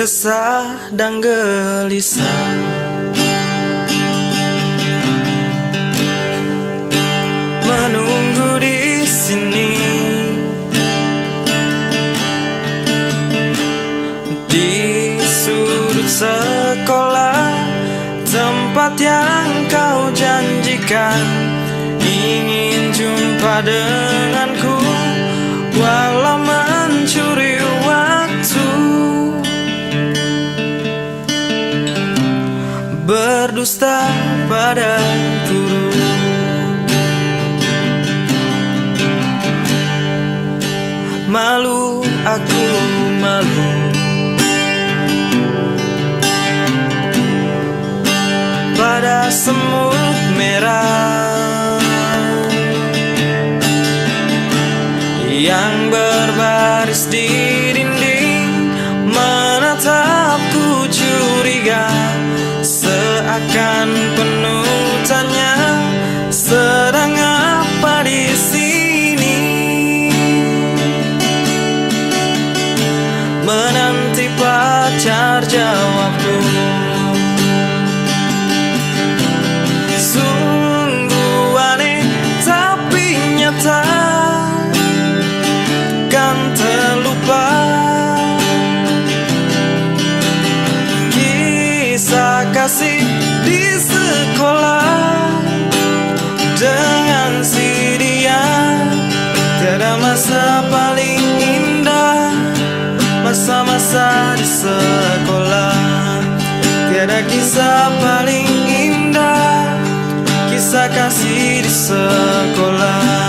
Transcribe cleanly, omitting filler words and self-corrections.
resah dan gelisah. Menunggu di sini, di sudut sekolah, tempat yang kau janjikan. Ingin jumpa denganku, walau mencuri waktu. Berdusta pada guru, malu aku malu. Pada semut merah yang berbaris di dinding, menatapku curiga, seakan penuh tanya, sedang apa di sini? Menanti pacar jawabku. Sungguh aneh tapi nyata, kan terlupa kisah kasih di sekolah dengan si dia. Tiada masa paling indah, masa-masa di sekolah. Tiada kisah paling indah, kisah kasih di sekolah.